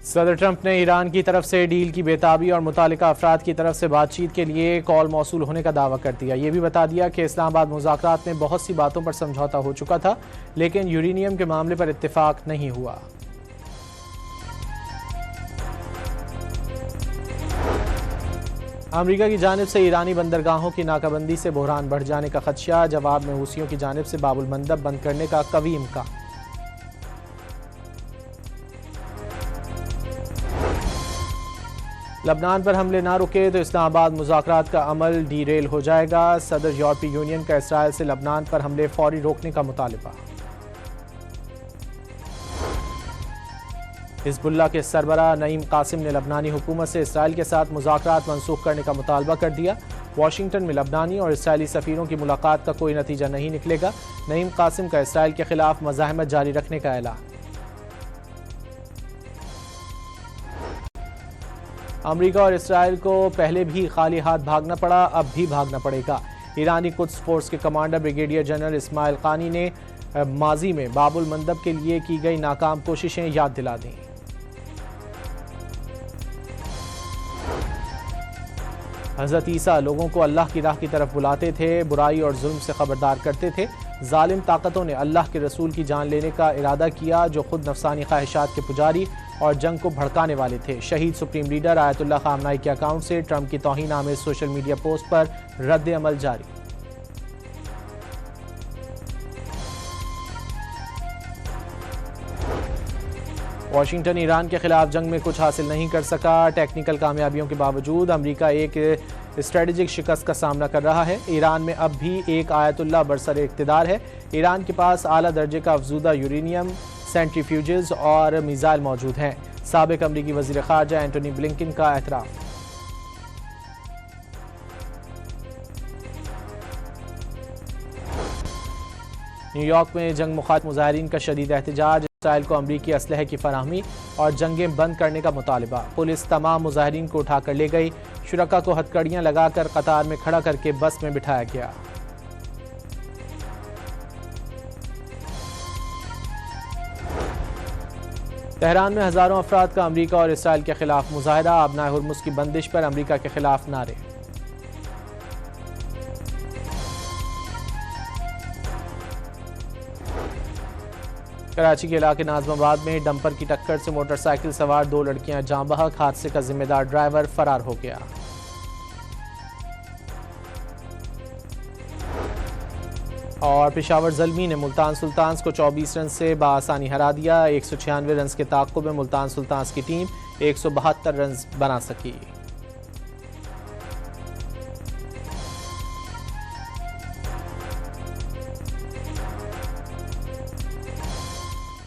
सदर ट्रंप ने ईरान की तरफ से डील की बेताबी और मुतालिका अफराद की तरफ से बातचीत के लिए कॉल मौसूल होने का दावा कर दिया। ये भी बता दिया कि इस्लामाबाद मुज़ाकरात में बहुत सी बातों पर समझौता हो चुका था, लेकिन यूरेनियम के मामले पर इत्तेफाक नहीं हुआ। अमेरिका की जानिब से ईरानी बंदरगाहों की नाकाबंदी से बहरान बढ़ जाने का खदशा, जवाब में हूसियों की जानिब से बाबुल मंदब बंद करने का कवी इम्कान। लबनान पर हमले ना रुके तो इस्लामाबाद मुज़ाकरात का अमल डीरेल हो जाएगा। सदर यूरोपीय यूनियन का इसराइल से लबनान पर हमले फौरी रोकने का मुतालबा। हिज़्बुल्लाह के सरबराह नईम कासिम ने लबनानी हुकूमत से इसराइल के साथ मुज़ाकरात मनसूख करने का मुतालबा कर दिया। वाशिंगटन में लबनानी और इसराइली सफ़ीरों की मुलाकात का कोई नतीजा नहीं निकलेगा। नईम कासिम का इसराइल के खिलाफ मज़ाहमत जारी रखने का ऐलान। अमेरिका और इसराइल को पहले भी खाली हाथ भागना पड़ा, अब भी भागना पड़ेगा। ईरानी कुद्स फोर्स के कमांडर ब्रिगेडियर जनरल इस्माइल कानी ने माजी में बाबुल मंदब के लिए की गई नाकाम कोशिशें याद दिला दी। हज़रत ईसा लोगों को अल्लाह की राह की तरफ बुलाते थे, बुराई और जुल्म से खबरदार करते थे। जालिम ताकतों ने अल्लाह के रसूल की जान लेने का इरादा किया, जो खुद नफसानी ख्वाहिशात के पुजारी और जंग को भड़काने वाले थे। शहीद सुप्रीम लीडर आयतुल्लाह खामनाई के अकाउंट से ट्रंप की तौहीन आमेज सोशल मीडिया पोस्ट पर रद्द अमल जारी। वाशिंगटन ईरान के खिलाफ जंग में कुछ हासिल नहीं कर सका। टेक्निकल कामयाबियों के बावजूद अमेरिका एक स्ट्रेटेजिक शिकस्त का सामना कर रहा है। ईरान में अब भी एक आयतुल्लाह बरसर इक़्तिदार है। ईरान के पास आला दर्जे का अफजूदा यूरेनियम, सेंट्रीफ्यूजेस और मिसाइल मौजूद हैं। साबिक अमरीकी वज़ीर ख़ारजा एंटोनी ब्लिंकन का एतराफ़। न्यूयॉर्क में जंग मुखालिफ मुजाहिरीन का शदीद एहतजाज, इसराइल को अमरीकी असलहे की फराहमी और जंगें बंद करने का मुतालबा। पुलिस तमाम मुजाहिरीन को उठाकर ले गई। शुरका को हथकड़ियाँ लगाकर कतार में खड़ा करके बस में बिठाया गया। तेहरान में हज़ारों अफराद का अमरीका और इसराइल के खिलाफ मुजाहिरा। आबनाए हुर्मुज़ की बंदिश पर अमरीका के खिलाफ नारे। कराची के इलाके नाज़माबाद में डंपर की टक्कर से मोटरसाइकिल सवार 2 लड़कियां जाँ बहक। हादसे का जिम्मेदार ड्राइवर फरार हो गया। और पेशावर ज़ल्मी ने मुल्तान सुल्तान्स को 24 रन से बआसानी हरा दिया। 196 रन के ताक़ुब में मुल्तान सुल्तान्स की टीम 172 रन बना सकी।